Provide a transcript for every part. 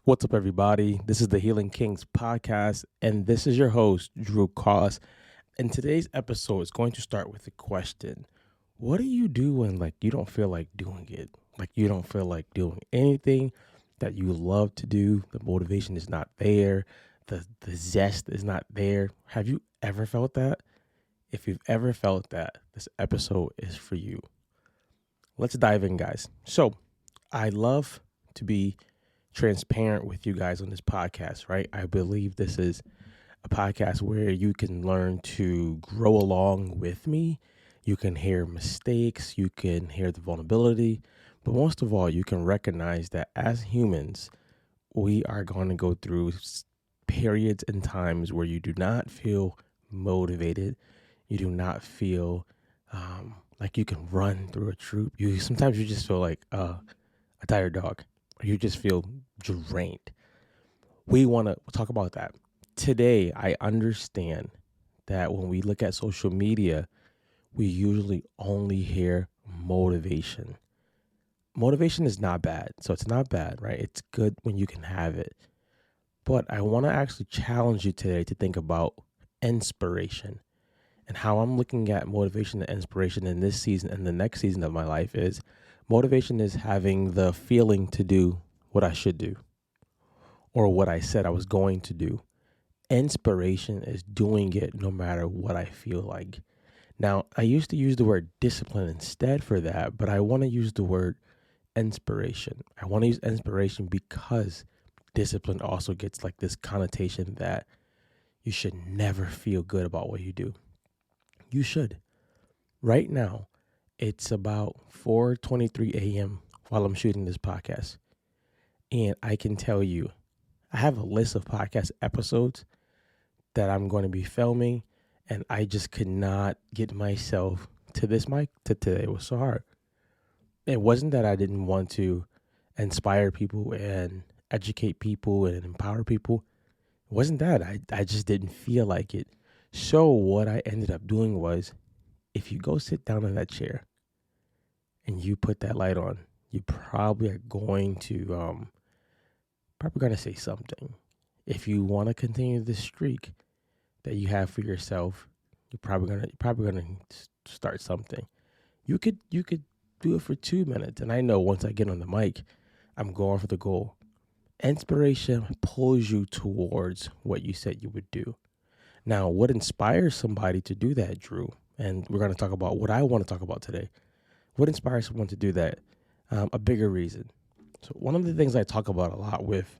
What's up, everybody? This is the Healing Kings podcast, and this is your host, Drew Cross. And today's episode is going to start with a question. What do you do when you don't feel like doing it? Like you don't feel like doing anything that you love to do. The motivation is not there. The zest is not there. Have you ever felt that? If you've ever felt that, this episode is for you. Let's dive in, guys. So I love to be transparent with you guys on this podcast, right? I believe this is a podcast where you can learn to grow along with me. You can hear mistakes, you can hear the vulnerability, but most of all, you can recognize that as humans, we are going to go through periods and times where you do not feel motivated. You do not feel like you can run through a troop. Sometimes you just feel like a tired dog, or you just feel drained. We want to talk about that. Today, I understand that when we look at social media, we usually only hear motivation. Motivation is not bad. So it's not bad, right? It's good when you can have it. But I want to actually challenge you today to think about inspiration. And how I'm looking at motivation and inspiration in this season and the next season of my life is motivation is having the feeling to do what I should do or what I said I was going to do. Inspiration is doing it no matter what I feel like. Now, I used to use the word discipline instead for that, but I want to use the word inspiration. I want to use inspiration because discipline also gets like this connotation that you should never feel good about what you do. You should. Right now, it's about 4:23 a.m. while I'm shooting this podcast. And I can tell you, I have a list of podcast episodes that I'm going to be filming, and I just could not get myself to this mic to today. It was so hard. It wasn't that I didn't want to inspire people and educate people and empower people. It wasn't that. I just didn't feel like it. So what I ended up doing was, if you go sit down in that chair and you put that light on, you probably are going to say something. If you want to continue this streak that you have for yourself, you're probably gonna start something. You could do it for 2 minutes, and I know once I get on the mic, I'm going for the goal. Inspiration pulls you towards what you said you would do. Now, what inspires somebody to do that, Drew? And we're going to talk about what I want to talk about today. What inspires someone to do that? A bigger reason. So one of the things I talk about a lot with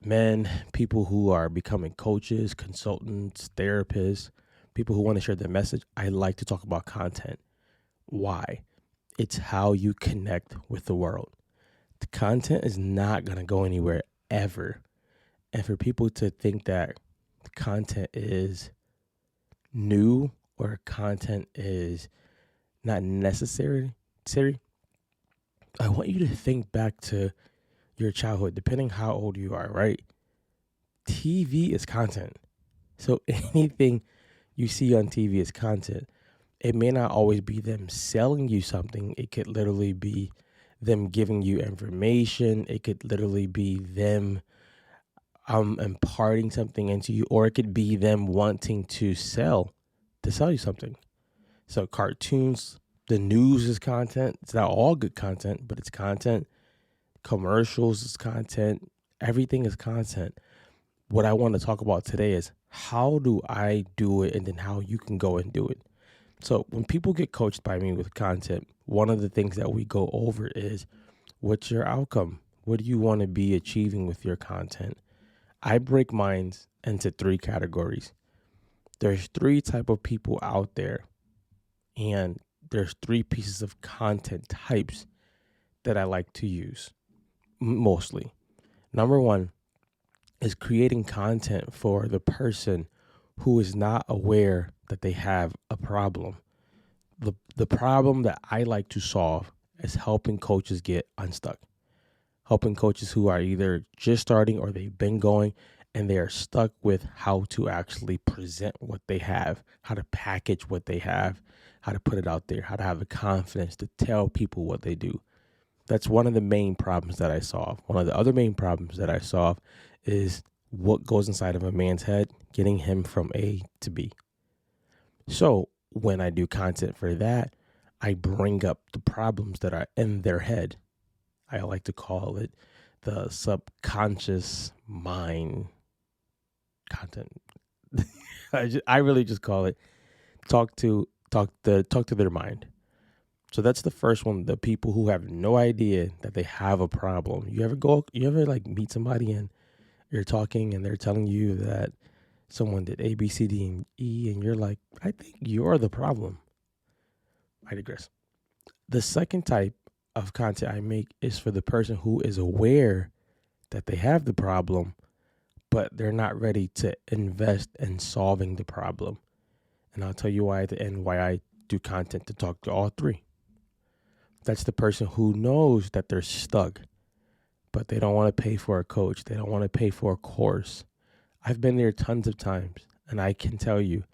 men, people who are becoming coaches, consultants, therapists, people who want to share their message, I like to talk about content. Why? It's how you connect with the world. The content is not going to go anywhere ever. And for people to think that the content is new or content is not necessary, I want you to think back to your childhood, depending how old you are, right? TV is content. So anything you see on TV is content. It may not always be them selling you something. It could literally be them giving you information. It could literally be them imparting something into you, or it could be them wanting to sell you something. So cartoons, the news is content. It's not all good content, but it's content. Commercials is content. Everything is content. What I want to talk about today is how do I do it, and then how you can go and do it. So when people get coached by me with content, one of the things that we go over is, what's your outcome? What do you want to be achieving with your content? I break mine into 3 categories. There's 3 type of people out there, and there's 3 pieces of content types that I like to use mostly. Number 1 is creating content for the person who is not aware that they have a problem. The problem that I like to solve is helping coaches get unstuck. Helping coaches who are either just starting or they've been going and they are stuck with how to actually present what they have, how to package what they have, how to put it out there, how to have the confidence to tell people what they do. That's one of the main problems that I solve. One of the other main problems that I solve is what goes inside of a man's head, getting him from A to B. So when I do content for that, I bring up the problems that are in their head. I like to call it the subconscious mind content. I really just call it talk to their mind. So that's the first one. The people who have no idea that they have a problem. You ever like meet somebody and you're talking and they're telling you that someone did A, B, C, D, and E, and you're like, I think you're the problem. I digress. The second type of content I make is for the person who is aware that they have the problem, but they're not ready to invest in solving the problem. And I'll tell you why at the end, why I do content to talk to all three. That's the person who knows that they're stuck, but they don't want to pay for a coach. They don't want to pay for a course. I've been there tons of times, and I can tell you,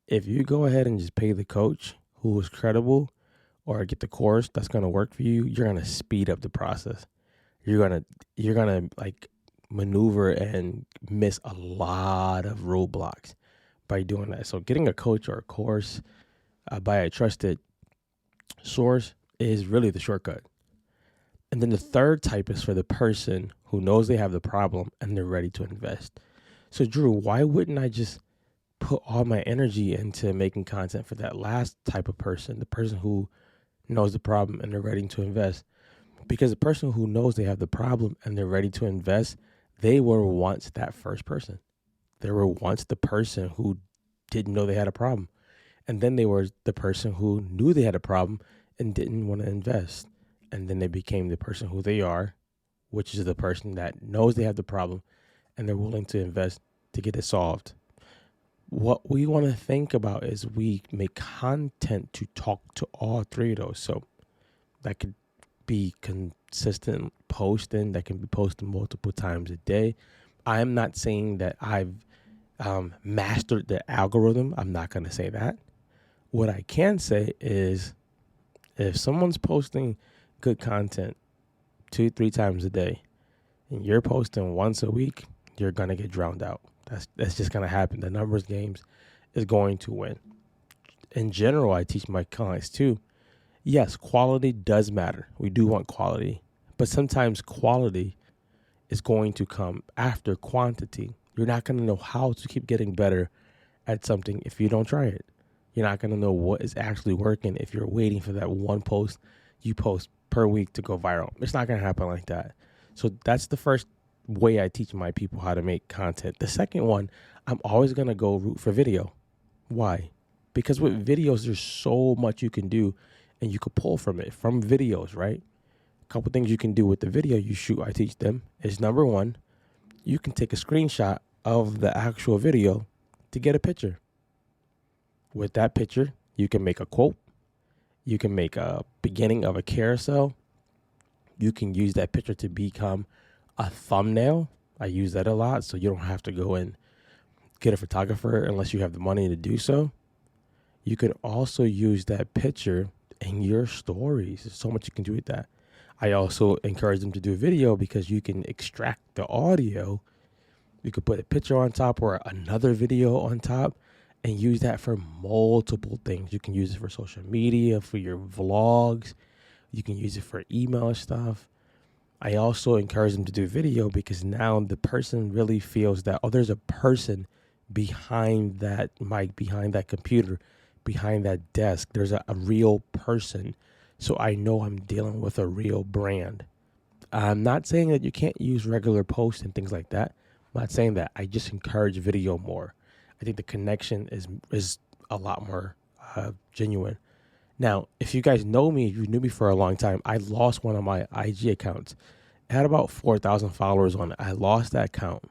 if you go ahead and just pay the coach who is credible or get the course that's going to work for you, you're going to speed up the process. You're going to like maneuver and miss a lot of roadblocks by doing that. So getting a coach or a course by a trusted source is really the shortcut. And then the third type is for the person who knows they have the problem and they're ready to invest. So Drew, why wouldn't I just put all my energy into making content for that last type of person, the person who knows the problem and they're ready to invest? Because the person who knows they have the problem and they're ready to invest, they were once that first person. They were once the person who didn't know they had a problem. And then they were the person who knew they had a problem and didn't want to invest. And then they became the person who they are, which is the person that knows they have the problem and they're willing to invest to get it solved. What we want to think about is we make content to talk to all three of those. So that could be consistent posting, that can be posted multiple times a day. I'm not saying that I've mastered the algorithm. I'm not going to say that. What I can say is if someone's posting good content 2-3 times a day and you're posting once a week, you're going to get drowned out. That's just going to happen. The numbers games is going to win. In general, I teach my clients too. Yes, quality does matter. We do want quality, but sometimes quality is going to come after quantity. You're not going to know how to keep getting better at something if you don't try it. You're not going to know what is actually working if you're waiting for that one post you post per week to go viral. It's not going to happen like that. So that's the first way I teach my people how to make content. The second one, I'm always going to go root for video. Why? Because with videos, there's so much you can do and you could pull from it, from videos, right? A couple things you can do with the video you shoot, I teach them, is number one, you can take a screenshot of the actual video to get a picture. With that picture, you can make a quote. You can make a beginning of a carousel. You can use that picture to become a thumbnail. I use that a lot, so you don't have to go and get a photographer unless you have the money to do so. You could also use that picture in your stories. There's so much you can do with that. I also encourage them to do a video because you can extract the audio. You could put a picture on top or another video on top and use that for multiple things. You can use it for social media, for your vlogs. You can use it for email stuff. I also encourage them to do video because now the person really feels that, oh, there's a person behind that mic, behind that computer, behind that desk. There's a real person. So I know I'm dealing with a real brand. I'm not saying that you can't use regular posts and things like that. I'm not saying that. I just encourage video more. I think the connection is a lot more genuine. Now, if you guys know me, if you knew me for a long time, I lost one of my IG accounts. It had about 4,000 followers on it. I lost that account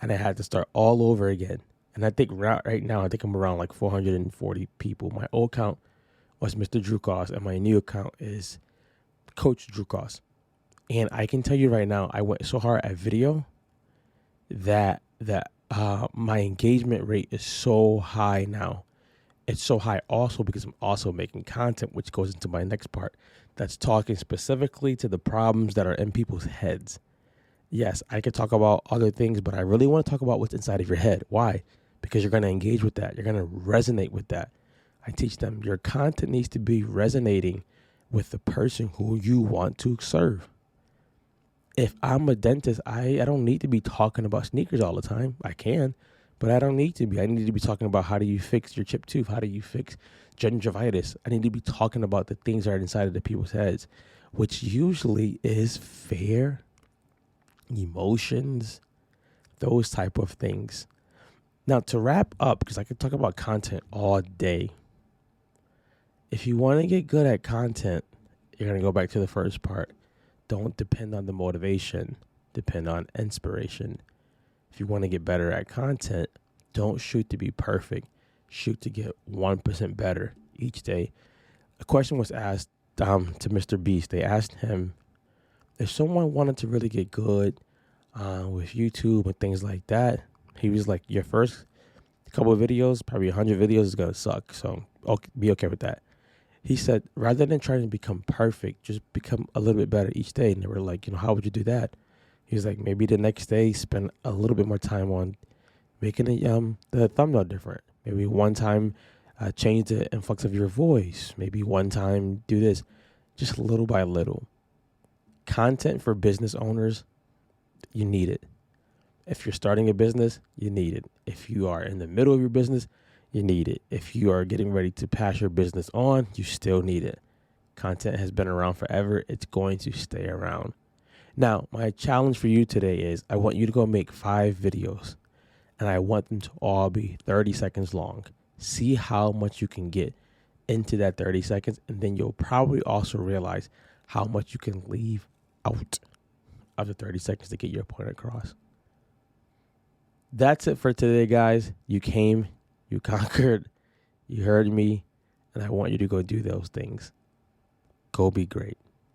and I had to start all over again. And I think right now, I think I'm around like 440 people. My old account was Mr. Drew Cost and my new account is Coach Drew Cost. And I can tell you right now, I went so hard at video that my engagement rate is so high now. It's so high also because I'm also making content, which goes into my next part, that's talking specifically to the problems that are in people's heads. Yes, I could talk about other things, but I really want to talk about what's inside of your head. Why? Because you're going to engage with that. You're going to resonate with that. I teach them your content needs to be resonating with the person who you want to serve. If I'm a dentist, I don't need to be talking about sneakers all the time. I can, but I don't need to be. I need to be talking about how do you fix your chipped tooth? How do you fix gingivitis? I need to be talking about the things that are inside of the people's heads, which usually is fear, emotions, those type of things. Now, to wrap up, because I could talk about content all day. If you want to get good at content, you're going to go back to the first part. Don't depend on the motivation. Depend on inspiration. If you want to get better at content, don't shoot to be perfect. Shoot to get 1% better each day. A question was asked to Mr. Beast. They asked him, if someone wanted to really get good with YouTube and things like that, he was like, your first couple of videos, probably 100 videos is going to suck. So be okay with that. He said, rather than trying to become perfect, just become a little bit better each day. And they were like, how would you do that? He was like, maybe the next day, spend a little bit more time on making the thumbnail different. Maybe one time change the influx of your voice. Maybe one time do this, just little by little. Content for business owners, you need it. If you're starting a business, you need it. If you are in the middle of your business, you need it. If you are getting ready to pass your business on, you still need it. Content has been around forever. It's going to stay around. Now, my challenge for you today is I want you to go make 5 videos, and I want them to all be 30 seconds long. See how much you can get into that 30 seconds, and then you'll probably also realize how much you can leave out of the 30 seconds to get your point across. That's it for today, guys. You came, you conquered, you heard me, and I want you to go do those things. Go be great.